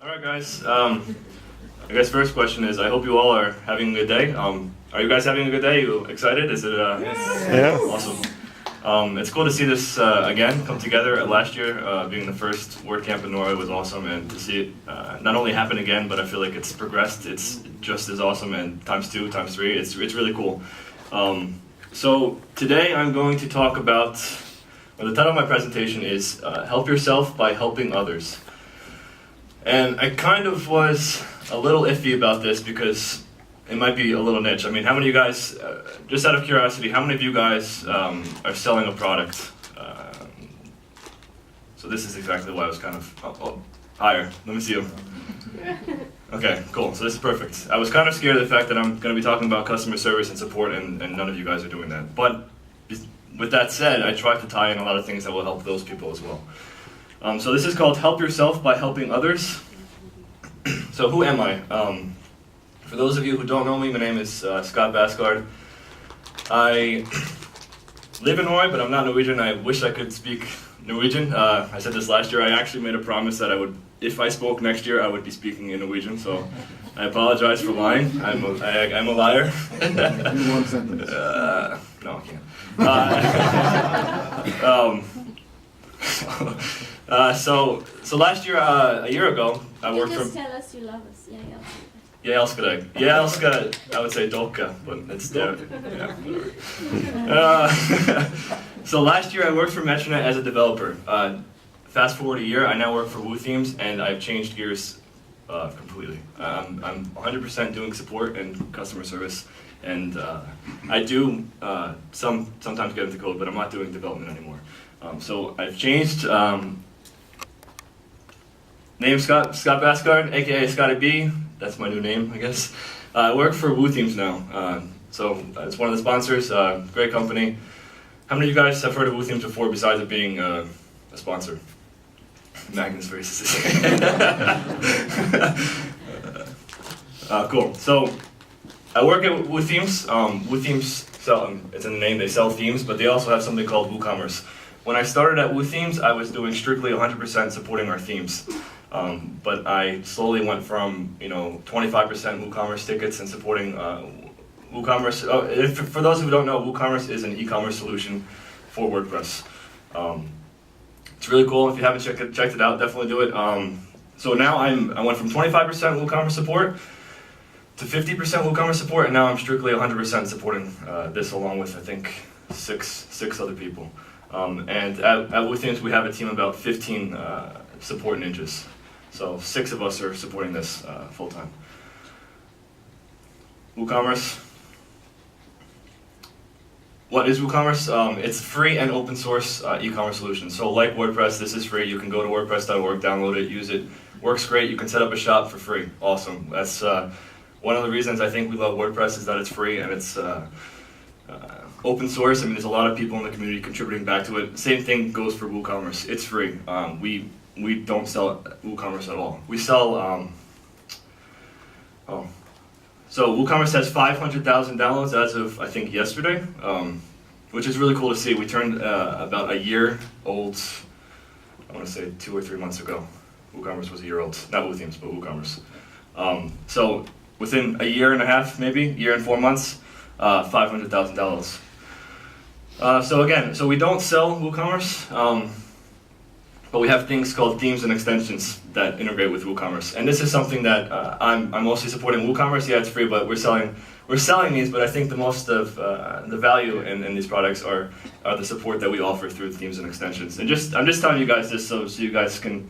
All right, guys. I guess first question is, I hope you all are having a good day. Are you guys having a good day? You excited? Is it? Yeah. Awesome. It's cool to see this again come together. Last year, being the first WordCamp in Norway was awesome, and to see it not only happen again, but I feel like it's progressed. It's just as awesome, and times 2, times 3. It's really cool. So today I'm going to talk about, well, the title of my presentation is Help Yourself by Helping Others. And I kind of was a little iffy about this because it might be a little niche. I mean, how many of you guys, just out of curiosity, how many of you guys are selling a product? So this is exactly why I was kind of, higher. Let me see you. Okay, cool. So this is perfect. I was kind of scared of the fact that I'm going to be talking about customer service and support, and none of you guys are doing that. But with that said, I tried to tie in a lot of things that will help those people as well. So this is called Help Yourself by Helping Others. So who am I? For those of you who don't know me, my name is Scott Basgaard. I live in Norway, but I'm not Norwegian. I wish I could speak Norwegian. I said this last year. I actually made a promise that I would, if I spoke next year, I would be speaking in Norwegian. So I apologize for lying. I'm a liar. In one sentence. No, I can't. So last year, a year ago, I worked for. Just tell us you love us. Jeg elsker deg. Jeg elsker, I would say dere, but it's there. Yeah. So last year I worked for Metronet as a developer. Fast forward a year, I now work for WooThemes, and I've changed gears completely. I'm 100% doing support and customer service, and I do sometimes get into code, but I'm not doing development anymore. So I've changed. Name Scott Basgaard, aka Scotty B. That's my new name, I guess. I work for WooThemes now. So it's one of the sponsors, great company. How many of you guys have heard of WooThemes before besides it being a sponsor? Magnus Vries. Cool. So I work at WooThemes. WooThemes sell, it's in the name, they sell themes, but they also have something called WooCommerce. When I started at WooThemes, I was doing strictly 100% supporting our themes. But I slowly went from 25% WooCommerce tickets and supporting WooCommerce. For those who don't know, WooCommerce is an e-commerce solution for WordPress. It's really cool. If you haven't checked it out, definitely do it. So now I went from 25% WooCommerce support to 50% WooCommerce support, and now I'm strictly 100% supporting this along with I think six other people. And at WooThemes we have a team of about 15 support ninjas. So 6 of us are supporting this full time. WooCommerce. What is WooCommerce? It's free and open source e-commerce solution. So like WordPress, this is free. You can go to wordpress.org, download it, use it. Works great. You can set up a shop for free. Awesome. That's one of the reasons I think we love WordPress is that it's free and it's open source. I mean, there's a lot of people in the community contributing back to it. Same thing goes for WooCommerce. It's free. We don't sell WooCommerce at all. We sell, so WooCommerce has 500,000 downloads as of, I think, yesterday, which is really cool to see. We turned about a year old, I want to say 2 or 3 months ago. WooCommerce was a year old, not WooThemes, but WooCommerce. So within a year and a half, maybe, year and 4 months, $500,000. So we don't sell WooCommerce, but we have things called themes and extensions that integrate with WooCommerce. And this is something that I'm mostly supporting WooCommerce. Yeah, it's free, but we're selling these. But I think the most of the value in these products are the support that we offer through themes and extensions. And I'm just telling you guys this so you guys can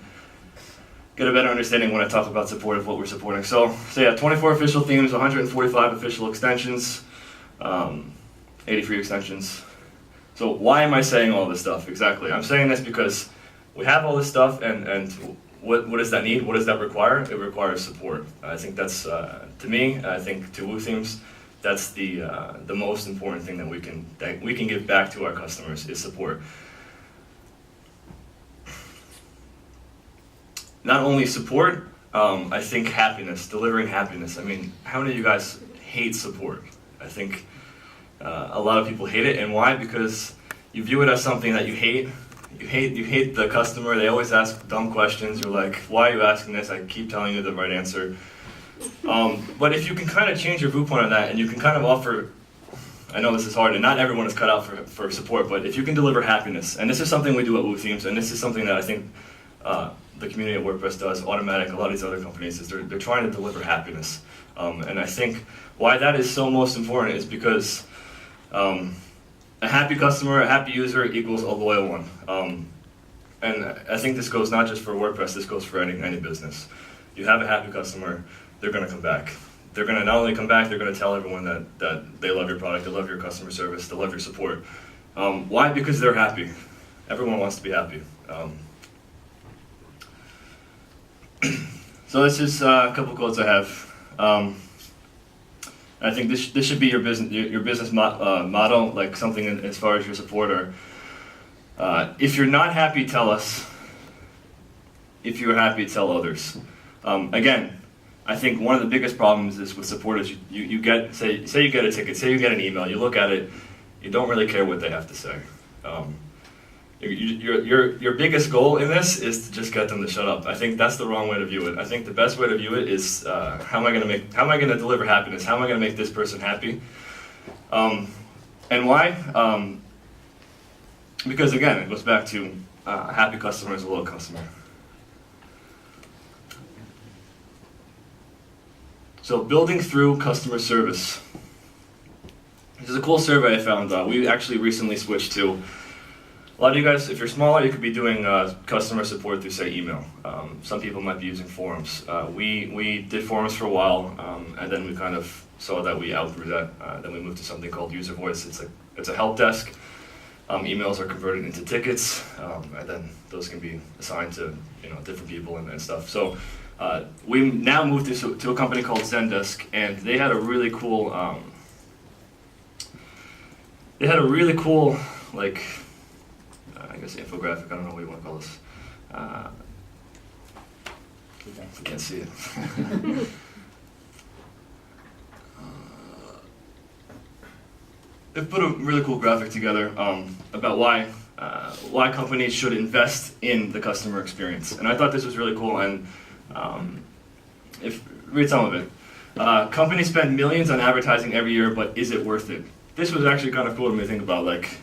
get a better understanding when I talk about support of what we're supporting. So yeah, 24 official themes, 145 official extensions, 80 free extensions. So why am I saying all this stuff exactly? I'm saying this because we have all this stuff, and what does that need? What does that require? It requires support. I think that's, to me, I think to WooThemes, that's the most important thing that we can give back to our customers is support. Not only support, I think happiness, delivering happiness. I mean, how many of you guys hate support? I think a lot of people hate it, and why? Because you view it as something that you hate. you hate the customer. They always ask dumb questions. You're like, why are you asking this? I keep telling you the right answer. But if you can kind of change your viewpoint on that, and you can kind of offer, I know this is hard, and not everyone is cut out for support, but if you can deliver happiness, and this is something we do at WooThemes, and this is something that I think the community at WordPress does, Automattic, a lot of these other companies, is they're trying to deliver happiness. And I think why that is so most important is because a happy customer, a happy user equals a loyal one. And I think this goes not just for WordPress, this goes for any business. You have a happy customer, they're going to come back. They're going to not only come back, they're going to tell everyone that they love your product, they love your customer service, they love your support. Why? Because they're happy. Everyone wants to be happy. So this is a couple quotes I have. I think this should be your business motto, like something as far as your support. Or if you're not happy, tell us. If you're happy, tell others. Again, I think one of the biggest problems is with support is you get, say you get a ticket, say you get an email, you look at it, you don't really care what they have to say. Your biggest goal in this is to just get them to shut up. I think that's the wrong way to view it. I think the best way to view it is how am I going to deliver happiness? How am I going to make this person happy? And why? Because again, it goes back to a happy customer is a loyal customer. So building through customer service. This is a cool survey I found. We actually recently switched to, a lot of you guys, if you're smaller, you could be doing customer support through, say, email. Some people might be using forums. We did forums for a while, and then we kind of saw that we outgrew that. Then we moved to something called user voice. It's a help desk. Emails are converted into tickets, and then those can be assigned to different people and stuff. So we now moved to a company called Zendesk, and they had a really cool like, I guess infographic, I don't know what you want to call this. I can't see it. They've put a really cool graphic together about why companies should invest in the customer experience. And I thought this was really cool, and read some of it. Companies spend millions on advertising every year, but is it worth it? This was actually kind of cool to me to think about, like,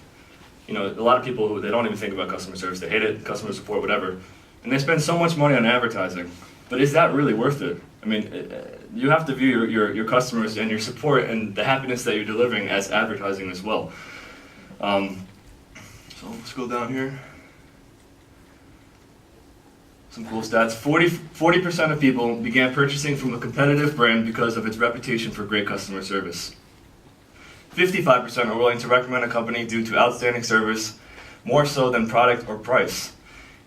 a lot of people they don't even think about customer service, they hate it, customer support, whatever, and they spend so much money on advertising, but is that really worth it? I mean, you have to view your customers and your support and the happiness that you're delivering as advertising as well. So let's go down here. Some cool stats. 40% of people began purchasing from a competitive brand because of its reputation for great customer service. 55% are willing to recommend a company due to outstanding service, more so than product or price.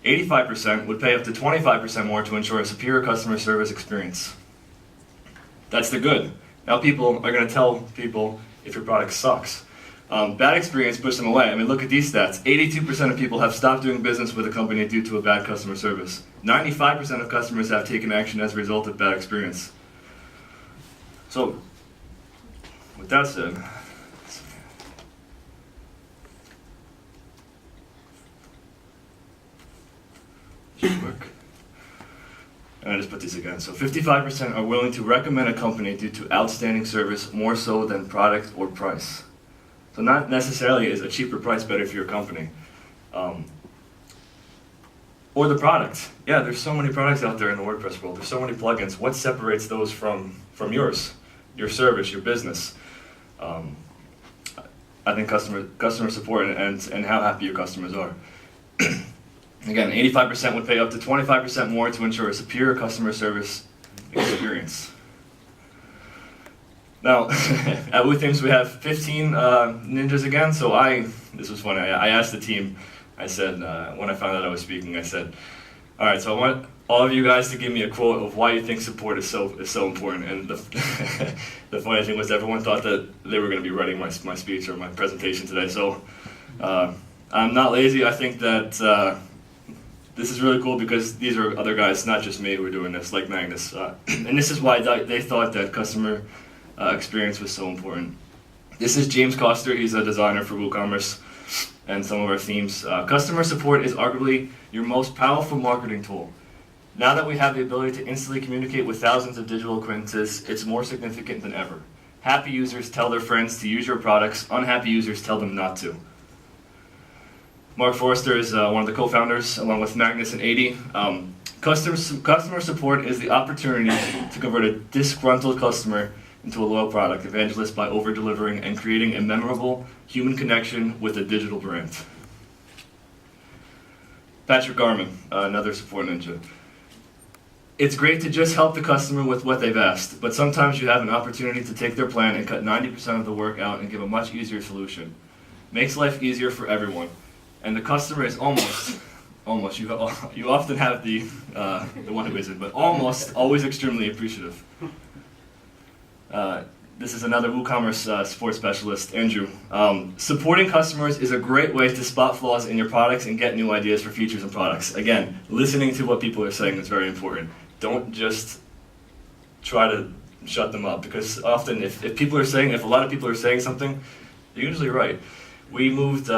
85% would pay up to 25% more to ensure a superior customer service experience. That's the good. Now people are going to tell people if your product sucks. Bad experience pushed them away. I mean, look at these stats. 82% of people have stopped doing business with a company due to a bad customer service. 95% of customers have taken action as a result of bad experience. So, with that said, quick. And I just put these again. So 55% are willing to recommend a company due to outstanding service more so than product or price. So not necessarily is a cheaper price better for your company. Or the product. Yeah, there's so many products out there in the WordPress world. There's so many plugins. What separates those from yours? Your service, your business. I think customer support and how happy your customers are. Again, 85% would pay up to 25% more to ensure a superior customer service experience. Now, at WooThemes we have 15 ninjas again, so this was funny, I asked the team, I said, when I found out I was speaking, I said, all right, so I want all of you guys to give me a quote of why you think support is so important. And the funny thing was everyone thought that they were going to be writing my speech or my presentation today, so I'm not lazy. I think that this is really cool because these are other guys, not just me, who are doing this, like Magnus. And this is why they thought that customer experience was so important. This is James Coster. He's a designer for WooCommerce. and some of our themes. Customer support is arguably your most powerful marketing tool. Now that we have the ability to instantly communicate with thousands of digital acquaintances, it's more significant than ever. Happy users tell their friends to use your products, unhappy users tell them not to. Mark Forrester is one of the co-founders, along with Magnus and 80. Customer support is the opportunity to convert a disgruntled customer into a loyal product evangelist by over-delivering and creating a memorable human connection with a digital brand. Patrick Garman, another support ninja. It's great to just help the customer with what they've asked, but sometimes you have an opportunity to take their plan and cut 90% of the work out and give a much easier solution. Makes life easier for everyone. And the customer is almost, you often have the one who isn't, but almost always extremely appreciative. This is another WooCommerce support specialist, Andrew. Supporting customers is a great way to spot flaws in your products and get new ideas for features and products. Again, listening to what people are saying is very important. Don't just try to shut them up, because often if a lot of people are saying something, they're usually right. We moved,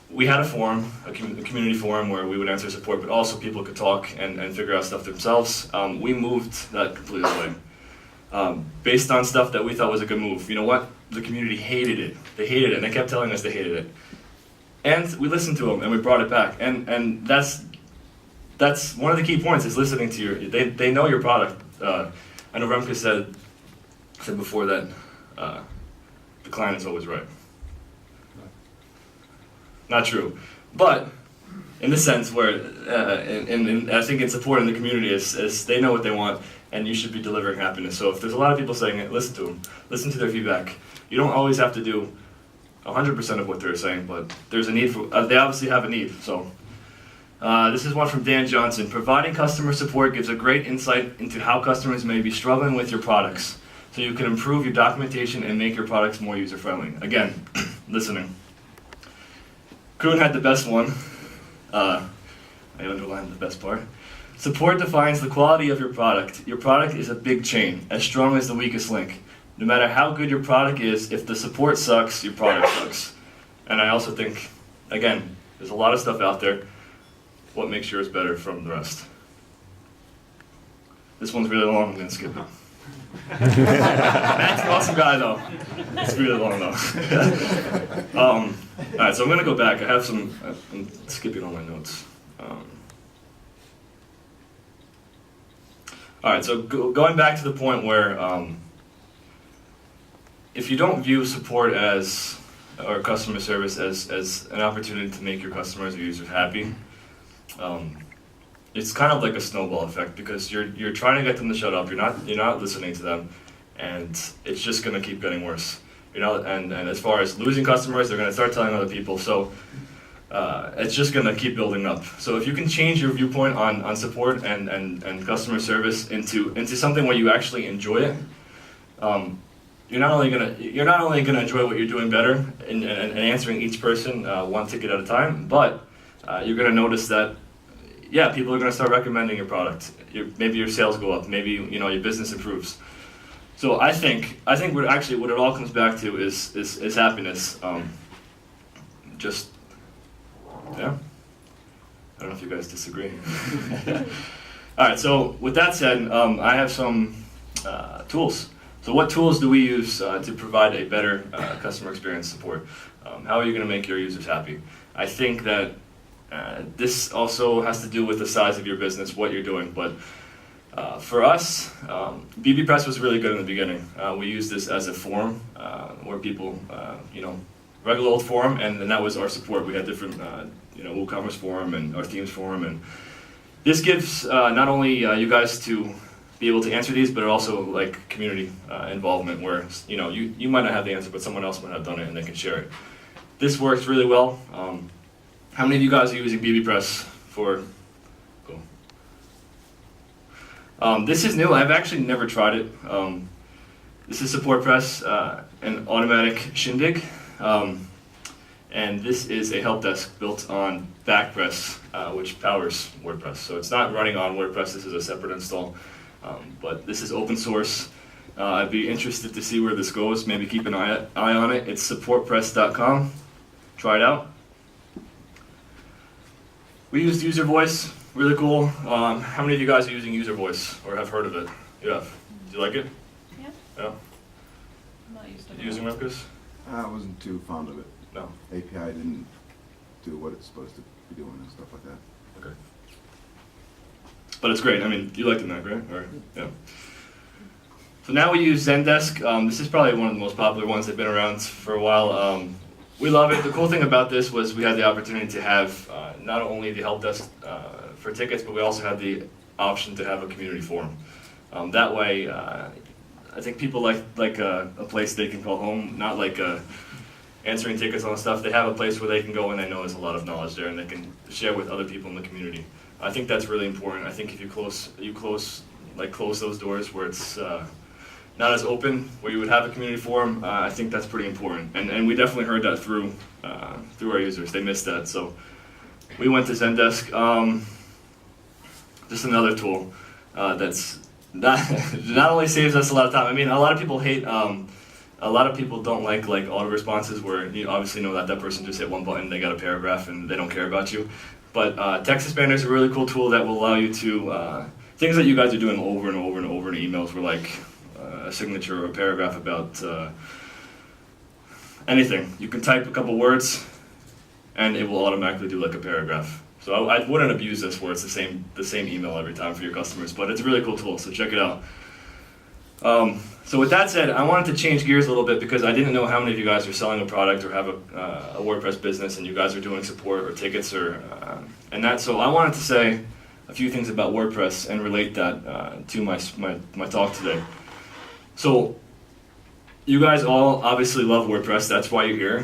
we had a forum, a community forum where we would answer support, but also people could talk and figure out stuff themselves. We moved that completely away. Based on stuff that we thought was a good move. You know what? The community hated it. They hated it, and they kept telling us they hated it. And we listened to them, and we brought it back. And that's one of the key points, is listening to they know your product. I know Remkus said before that the client is always right. Not true. But in the sense where, I think in support in the community is they know what they want, and you should be delivering happiness. So if there's a lot of people saying it, listen to them. Listen to their feedback. You don't always have to do 100% of what they're saying, but there's a need for, they obviously have a need. So this is one from Dan Johnson. Providing customer support gives a great insight into how customers may be struggling with your products, so you can improve your documentation and make your products more user-friendly. Again, listening. Kroon had the best one. I underlined the best part. Support defines the quality of your product. Your product is a big chain, as strong as the weakest link. No matter how good your product is, if the support sucks, your product sucks. And I also think, again, there's a lot of stuff out there. What makes yours better from the rest? This one's really long, I'm going to skip it. Matt's an awesome guy, though. It's really long, though. Alright, so I'm going to go back. I'm skipping all my notes. Alright, so going back to the point where if you don't view support or customer service as an opportunity to make your customers or users happy, it's kind of like a snowball effect, because you're trying to get them to shut up, you're not listening to them, and it's just going to keep getting worse. And as far as losing customers, they're going to start telling other people, so it's just going to keep building up. So if you can change your viewpoint on support and customer service into something where you actually enjoy it, you're not only gonna enjoy what you're doing better and answering each person one ticket at a time, but you're gonna notice that people are gonna start recommending your product. Maybe your sales go up. Maybe your business improves. So I think what it all comes back to is happiness. I don't know if you guys disagree. All right. So with that said, I have some tools. So what tools do we use to provide a better customer experience support? How are you going to make your users happy? I think that this also has to do with the size of your business, what you're doing. But for us, bbPress was really good in the beginning. We used this as a forum where people, regular old forum, and then that was our support. We had different, WooCommerce forum and our themes forum, and this gives not only you guys to be able to answer these, but also like community involvement, where you might not have the answer, but someone else might have done it, and they can share it. This works really well. How many of you guys are using bbPress for? Cool. This is new. I've actually never tried it. This is SupportPress and Automattic Shindig, and this is a help desk built on Backpress, which powers WordPress. So it's not running on WordPress. This is a separate install. But this is open source. I'd be interested to see where this goes. Maybe keep an eye on it. It's supportpress.com. try it out. We used user voice, really cool. How many of you guys are using user voice or have heard of it? You have. Do you like it? Yeah. Yeah. I'm not used to it. Using Remkus? I wasn't too fond of it. No. API didn't do what it's supposed to be doing and stuff like that. Okay. But it's great. I mean, you liked it, Mac, right? Or, yeah. So now we use Zendesk. This is probably one of the most popular ones. They've been around for a while. We love it. The cool thing about this was we had the opportunity to have not only the help desk for tickets, but we also had the option to have a community forum. That way, I think people like a place they can call home, not like answering tickets on stuff. They have a place where they can go and they know there's a lot of knowledge there and they can share with other people in the community. I think that's really important. I think if you close those doors where it's not as open, where you would have a community forum, I think that's pretty important. And we definitely heard that through our users. They missed that. So we went to Zendesk. Just another tool that's not only saves us a lot of time. I mean, a lot of people hate, a lot of people don't like auto responses where you obviously know that person just hit one button, they got a paragraph, and they don't care about you. But text expander is a really cool tool that will allow you to, things that you guys are doing over and over and over in emails were like a signature or a paragraph about anything. You can type a couple words and it will automatically do like a paragraph. So I wouldn't abuse this where it's the same email every time for your customers, but it's a really cool tool, so check it out. So with that said, I wanted to change gears a little bit because I didn't know how many of you guys are selling a product or have a WordPress business and you guys are doing support or tickets or so I wanted to say a few things about WordPress and relate that to my talk today. So you guys all obviously love WordPress, that's why you're here.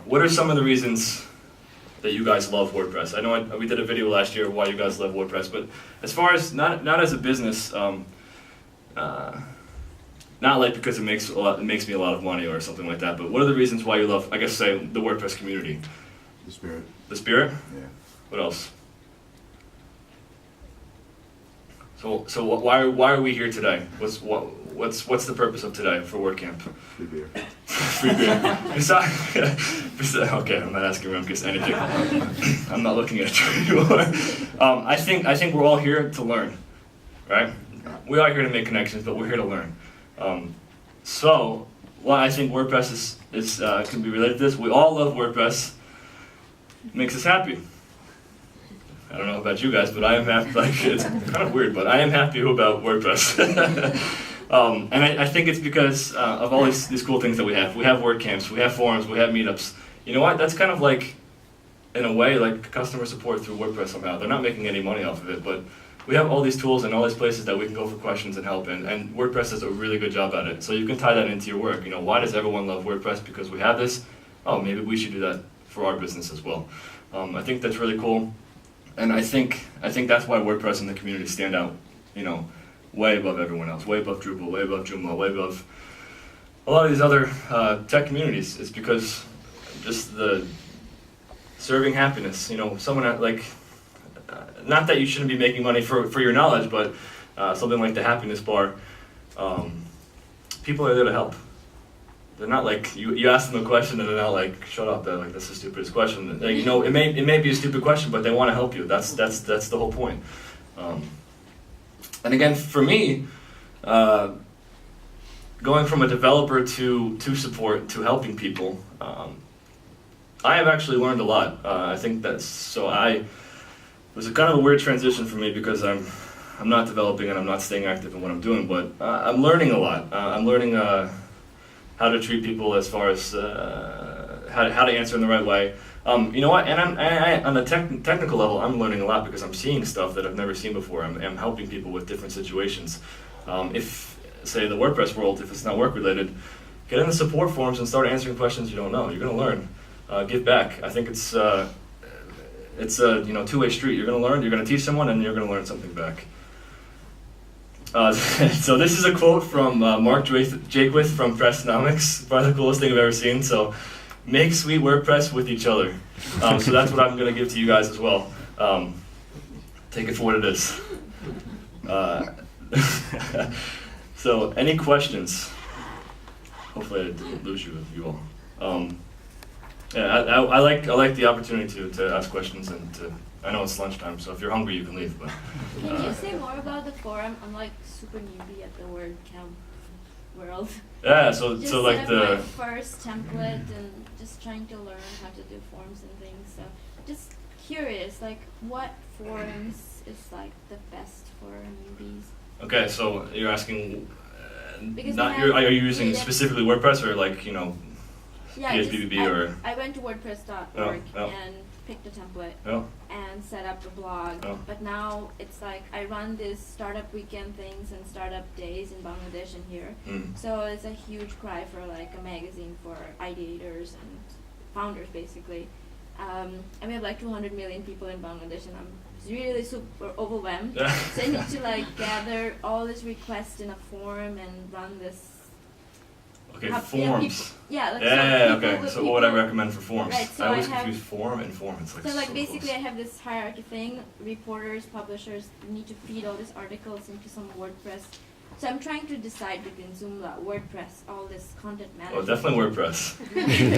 What are some of the reasons that you guys love WordPress? I know we did a video last year of why you guys love WordPress, but as far as not as a business, not like because it makes me a lot of money or something like that, but what are the reasons why you love, I guess, say, the WordPress community? The spirit. The spirit? Yeah. What else? So why are we here today? What's the purpose of today for WordCamp? Free beer. Free beer. Okay, I'm not asking Remkus anything. I'm not looking at you anymore. I think we're all here to learn, right? We are here to make connections, but we're here to learn. So why I think WordPress is can be related to this. We all love WordPress. It makes us happy. I don't know about you guys, but I am happy. Like, it's kind of weird, but I am happy about WordPress. And I think it's because of all these cool things that we have. We have WordCamps, we have forums, we have meetups. You know what? That's kind of like, in a way, like customer support through WordPress somehow. They're not making any money off of it, but we have all these tools and all these places that we can go for questions and help, and WordPress does a really good job at it. So you can tie that into your work. You know, why does everyone love WordPress? Because we have this. Oh, maybe we should do that for our business as well. I think that's really cool. And I think that's why WordPress and the community stand out, you know, way above everyone else, way above Drupal, way above Joomla, way above a lot of these other tech communities. It's because just the serving happiness, you know, someone like, not that you shouldn't be making money for your knowledge, but something like the happiness bar, people are there to help. They're not like, you ask them a question and they're not like, shut up, they're like, that's the stupidest question. Like, you know, it may be a stupid question, but they want to help you. That's the whole point. And again, for me, going from a developer to support to helping people, I have actually learned a lot. I think it was a kind of a weird transition for me because I'm not developing and I'm not staying active in what I'm doing, but I'm learning a lot. I'm learning how to treat people as far as how to answer in the right way. You know what? And I on a technical level, I'm learning a lot because I'm seeing stuff that I've never seen before. I'm helping people with different situations. If, say, the WordPress world, if it's not work related, get in the support forums and start answering questions you don't know. You're going to learn. Give back. I think it's a two-way street. You're going to learn. You're going to teach someone, and you're going to learn something back. So this is a quote from Mark Jakewith from Pressnomics, probably the coolest thing I've ever seen. So, make sweet WordPress with each other. So that's what I'm going to give to you guys as well. Take it for what it is. So, any questions? Hopefully I didn't lose you all. Yeah, I like the opportunity to ask questions and to. I know it's lunchtime, so if you're hungry, you can leave. But Can you say more about the forum? I'm like super newbie at the WordCamp world. yeah, so Just so like set the. up my first template and just trying to learn how to do forms and things. So just curious, like what forums is like the best for newbies? Okay, so you're asking. Because Not I are have you using created- specifically WordPress or like Yeah, PHPBB or? I went to WordPress.org Oh, oh. and picked a template No. and set up a blog. Oh. But now it's like I run this startup weekend things and startup days in Bangladesh and here. Mm. So it's a huge cry for like a magazine for ideators and founders basically. And we have like 200 million people in Bangladesh and I'm really super overwhelmed. Yeah. So I need to like gather all these requests in a form and run this. Okay, Yeah, forms. Yeah, like Yeah, so okay. people- So what would I people- recommend for forms? Right, so I always I have- confuse form and form. It's like So like basically close. I have this hierarchy thing, reporters, publishers need to feed all these articles into some WordPress. So I'm trying to decide between Joomla, WordPress, all this content Oh, management. definitely WordPress.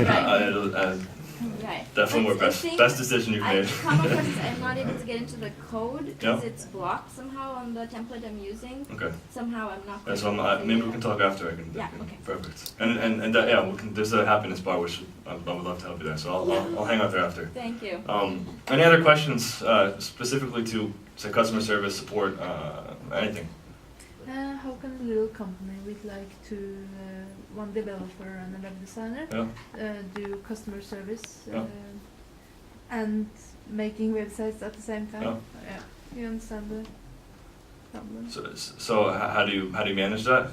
Right. Right. Definitely But I WordPress. think Best decision you've I made. come across this, I'm not able to get into the code because Yeah. it's blocked somehow on the template I'm using. Okay. Somehow I'm not. Yeah, so able to maybe we figure can it talk after. I can. Yeah, okay. Perfect. And that, yeah, we can. There's a happiness bar which I would love to help you there. So I'll hang out there after. out. Thank you. Any other questions specifically to say customer service support, anything? How can a little company with like one developer and a web designer Yeah. do customer service Yeah. and making websites at the same time? Yeah. Yeah. You understand the problem? So how do you manage that,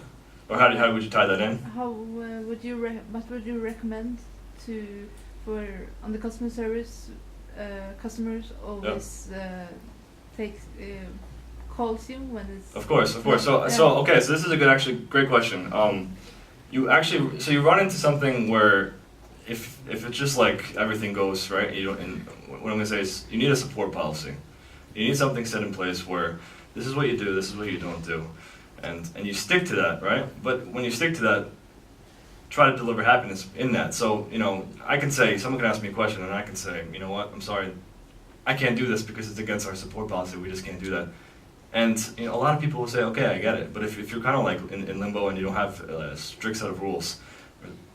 or how would you tie that in? How would you what would you recommend for on the customer service customers always take calls you when it's Of course. Yeah. So okay, so this is a great question. You run into something where if it's just like everything goes right, you don't. And what I'm gonna say is you need a support policy. You need something set in place where this is what you do, this is what you don't do, and you stick to that, right? But when you stick to that, try to deliver happiness in that. So I can say someone can ask me a question, and I can say, you know what, I'm sorry, I can't do this because it's against our support policy. We just can't do that. And a lot of people will say, okay, I get it. But if you're kind of like in limbo and you don't have a strict set of rules,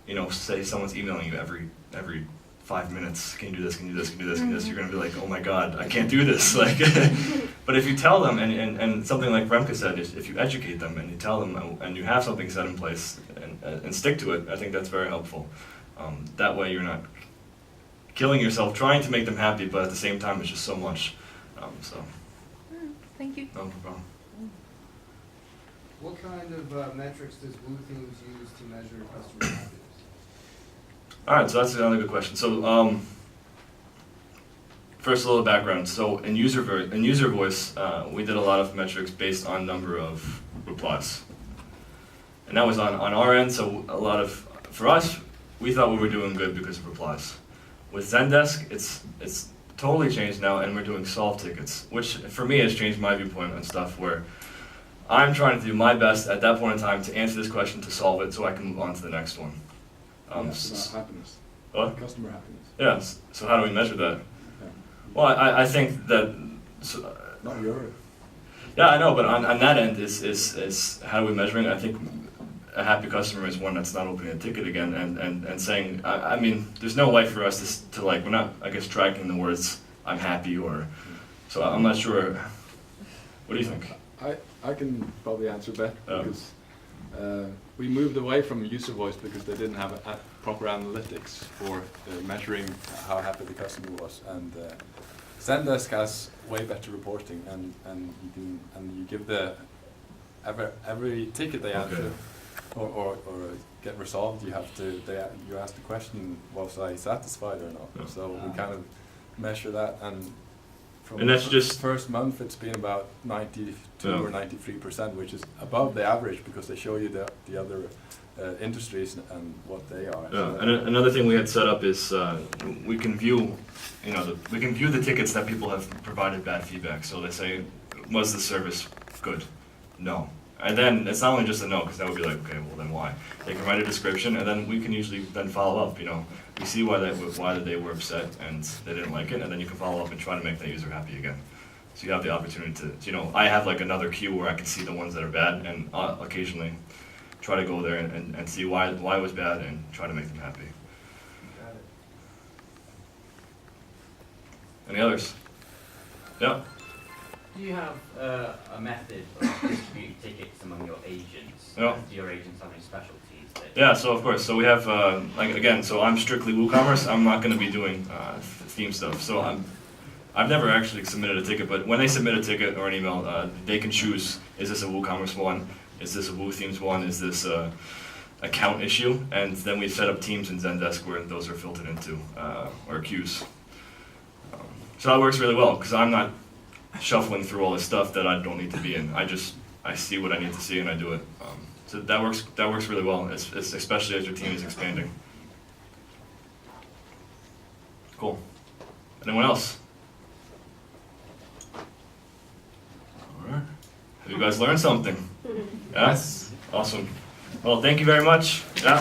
or, say someone's emailing you every 5 minutes, can you do this, can you do this, can you do this, can you do this, you're going to be like, oh my God, I can't do this. Like, but if you tell them, and something like Remkus said, if you educate them and you tell them and you have something set in place and stick to it, I think that's very helpful. That way you're not killing yourself trying to make them happy, but at the same time it's just so much. Thank you. No problem. What kind of metrics does WooThemes use to measure customer happiness? All right, so that's another good question. So, first, a little background. So, in user voice, we did a lot of metrics based on number of replies, and that was on our end. So, for us, we thought we were doing good because of replies. With Zendesk, it's totally changed now, and we're doing solve tickets, which for me has changed my viewpoint on stuff where I'm trying to do my best at that point in time to answer this question, to solve it, so I can move on to the next one. It's about happiness. What? Customer happiness. Yeah, so how do we measure that? Yeah. Well, I think that... So, Not your. yeah, I know, but on that end is how are we measuring it? I think a happy customer is one that's not opening a ticket again and saying, I mean, there's no way for us to like, we're not, I guess, tracking the words, I'm happy, or... So I'm not sure. What do you think? I can probably answer that Oh. because we moved away from user voice because they didn't have proper analytics for measuring how happy the customer was, and Zendesk has way better reporting, and you give the every ticket they answer or get resolved, you have to you ask the question, was I satisfied or not? Yeah. So we kind of measure that, and from And that's just- first month it's been about 92 Yeah. or 93%, which is above the average because they show you the other industries and what they are. Yeah, and another thing we had set up is we can view, we can view the tickets that people have provided bad feedback. So they say, was the service good? No. And then it's not only just a no, because that would be like, okay, well then why? They can write a description, and then we can usually then follow up. You know, we see why they were upset and they didn't like it, and then you can follow up and try to make that user happy again. So you have the opportunity to, you know, I have like another queue where I can see the ones that are bad, and occasionally try to go there and see why it was bad and try to make them happy. Got it. Any others? Yeah. Do you have a method of distributing tickets among your agents? Yeah. Do your agents have any specialties? Yeah, so of course, so we have, like again, so I'm strictly WooCommerce. I'm not going to be doing theme stuff. So I've never actually submitted a ticket, but when they submit a ticket or an email, they can choose, is this a WooCommerce one? Is this a WooThemes one? Is this a account issue? And then we set up teams in Zendesk where those are filtered into, or queues. So that works really well, because I'm not shuffling through all this stuff that I don't need to be in. I see what I need to see and I do it. So that works really well, especially as your team is expanding. Cool. Anyone else? All right. Have you guys learned something? Yeah? Yes. Awesome. Well, thank you very much. Yeah.